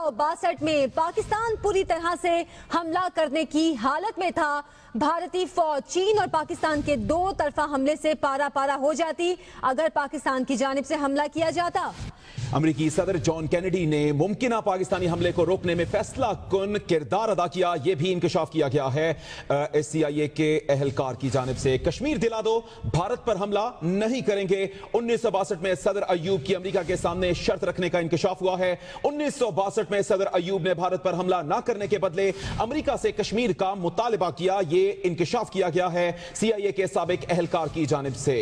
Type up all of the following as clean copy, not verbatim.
1962 में पाकिस्तान पूरी तरह से हमला करने की हालत में था। भारतीय फौज चीन और पाकिस्तान के दो तरफा हमले से पारा पारा हो जाती अगर पाकिस्तान की जानिब से हमला किया जाता। अमरीकी सदर जॉन कैनेडी ने मुमकिना पाकिस्तानी हमले को रोकने में फैसला कुन किरदार अदा किया। यह भी इंकशाफ किया गया है CIA के एहलकार की जानिब से। कश्मीर दिला दो, भारत पर हमला नहीं करेंगे। 1962 में सदर अयूब की अमेरिका के सामने शर्त रखने का इंकशाफ हुआ है। 1962 में सदर अयूब ने भारत पर हमला न करने के बदले अमेरिका से कश्मीर का मुतालबा किया। यह इंकशाफ किया गया है CIA के साबिक एहलकार की जानिब से।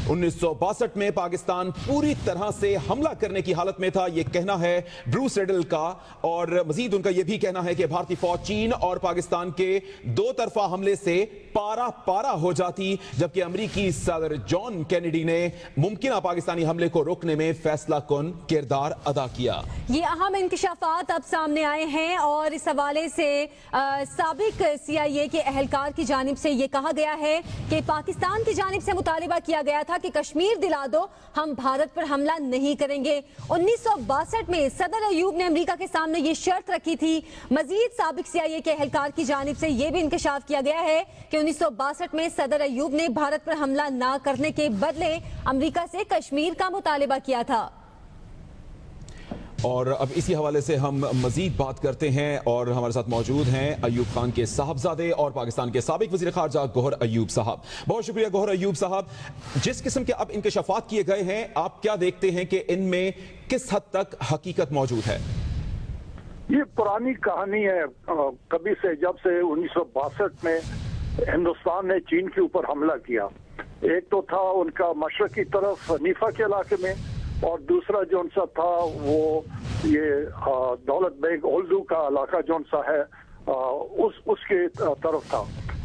1962 में पाकिस्तान पूरी तरह से हमला करने की हालत में था, यह कहना है ब्रूस रिडल का। और मजीद उनका यह भी कहना है कि भारतीय फौज चीन और पाकिस्तान के दो तरफा हमले से पारा पारा हो जाती, जबकि अमरीकी सदर जॉन कैनेडी ने मुमकिना पाकिस्तानी हमले को रोकने में फैसला कुन किरदार अदा किया। ये अहम इंकशाफात अब सामने आए हैं और इस हवाले से साबिक CIA के एहलकार की जानिब से यह कहा गया है कि पाकिस्तान की जानिब से मुतालिबा किया गया था कि कश्मीर दिला दो, हम भारत पर हमला नहीं करेंगे। 1962 में सदर अयूब ने अमेरिका के सामने ये शर्त रखी थी। मजीद साबिक CIA के एहलकार की जानिब से यह भी इंकशाफ किया गया है कि 1962 में सदर अयूब ने भारत पर हमला ना करने के बदले अमेरिका से कश्मीर का मुतालिबा किया था। और अब इसी हवाले से हम मजीद बात करते हैं और हमारे साथ मौजूद हैं अयूब खान के साहबजादे और पाकिस्तान के साबिक वज़ीर ख़ारजा गौहर अयूब साहब। बहुत शुक्रिया गौहर अयूब साहब। जिस किस्म के अब इंकशाफात किए गए हैं, आप क्या देखते हैं कि इनमें किस हद तक हकीकत मौजूद है? ये पुरानी कहानी है कभी से, जब से 1962 में हिंदुस्तान ने चीन के ऊपर हमला किया। एक तो था उनका मशरक की तरफ नीफा के इलाके में, और दूसरा जो सा था वो ये दौलत बेग ओल्डू का इलाका जो सा है उसके तरफ था।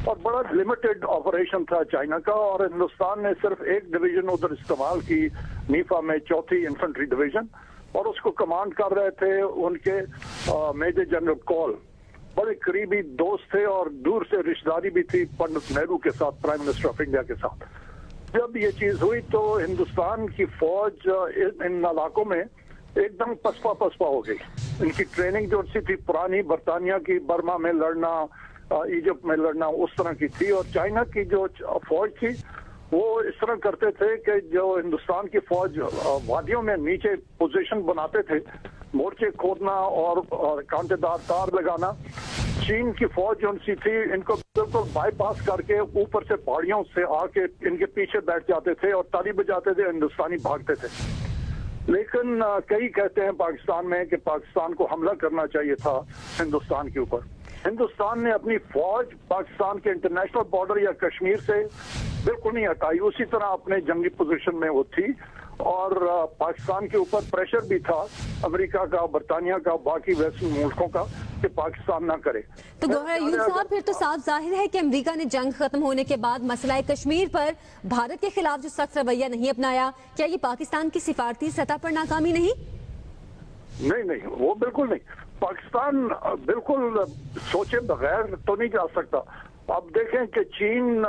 और बड़ा लिमिटेड ऑपरेशन था चाइना का, और हिंदुस्तान ने सिर्फ एक डिवीजन उधर इस्तेमाल की, नीफा में 4th इन्फेंट्री डिवीजन, और उसको कमांड कर रहे थे उनके मेजर जनरल कॉल। बड़े करीबी दोस्त थे और दूर से रिश्तेदारी भी थी पंडित नेहरू के साथ, प्राइम मिनिस्टर ऑफ इंडिया के साथ। जब ये चीज हुई तो हिंदुस्तान की फौज इन इलाकों में एकदम पसपा हो गई। इनकी ट्रेनिंग जो सी थी पुरानी बरतानिया की, बर्मा में लड़ना, इजिप्ट में लड़ना, उस तरह की थी। और चाइना की जो फौज थी वो इस तरह करते थे कि जो हिंदुस्तान की फौज वादियों में नीचे पोजीशन बनाते थे, मोर्चे खोदना और कांटेदार तार लगाना। चीन की फौज जो सी थी इनको बिल्कुल बाईपास करके ऊपर से पहाड़ियों से आके इनके पीछे बैठ जाते थे और ताली बजाते थे, हिंदुस्तानी भागते थे। लेकिन कई कहते हैं पाकिस्तान में कि पाकिस्तान को हमला करना चाहिए था हिंदुस्तान के ऊपर। हिंदुस्तान ने अपनी फौज पाकिस्तान के इंटरनेशनल बॉर्डर या कश्मीर से बिल्कुल नहीं हटाई, उसी तरह अपने जंगी पोजीशन में वो थी। और पाकिस्तान के ऊपर प्रेशर भी था अमेरिका का, बरतानिया का, बाकी वेस्टर्न मुल्कों का कि पाकिस्तान ना करे। तो गौहर अयूब साहब, फिर तो साफ जाहिर है कि अमेरिका ने जंग खत्म होने के बाद मसला कश्मीर पर भारत के खिलाफ जो सख्त रवैया नहीं अपनाया, क्या ये पाकिस्तान की सिफारती सतह पर नाकामी नहीं? नहीं, वो बिल्कुल नहीं। पाकिस्तान बिल्कुल सोचे बगैर तो नहीं जा सकता। अब देखें कि चीन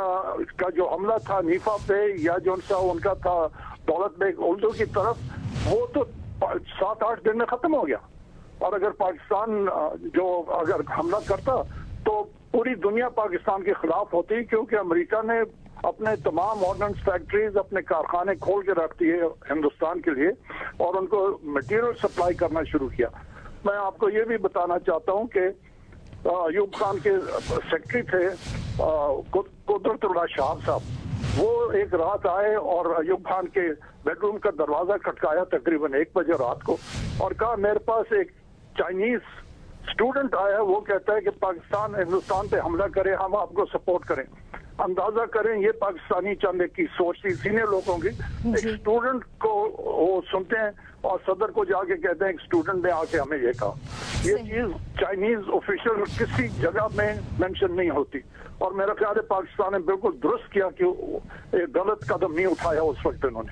का जो हमला था नीफा पे, या जो उनका था दौलत बेग ओल्डू की तरफ, वो तो 7-8 दिन में खत्म हो गया। और अगर पाकिस्तान अगर हमला करता तो पूरी दुनिया पाकिस्तान के खिलाफ होती, क्योंकि अमेरिका ने अपने तमाम ऑर्डिनेंस फैक्ट्रीज, अपने कारखाने खोल के रख दिए हिंदुस्तान के लिए और उनको मटेरियल सप्लाई करना शुरू किया। मैं आपको ये भी बताना चाहता हूँ कि अयूब खान के सेक्रेटरी थे कुदरतुल्लाह शाह साहब, वो एक रात आए और अयूब खान के बेडरूम का दरवाजा खटकाया तकरीबन 1 बजे रात को, और कहा मेरे पास एक चाइनीज स्टूडेंट आया, वो कहता है कि पाकिस्तान हिंदुस्तान पे हमला करे, हम आपको सपोर्ट करें। अंदाजा करें ये पाकिस्तानी चंद की सोच थी सीनियर लोगों की। एक स्टूडेंट को वो सुनते हैं और सदर को जाके कहते हैं एक स्टूडेंट ने आके हमें ये कहा। ये चीज चाइनीज ऑफिशियल किसी जगह में मेंशन नहीं होती, और मेरा ख्याल है पाकिस्तान ने बिल्कुल दुरुस्त किया कि एक गलत कदम नहीं उठाया उस वक्त इन्होंने।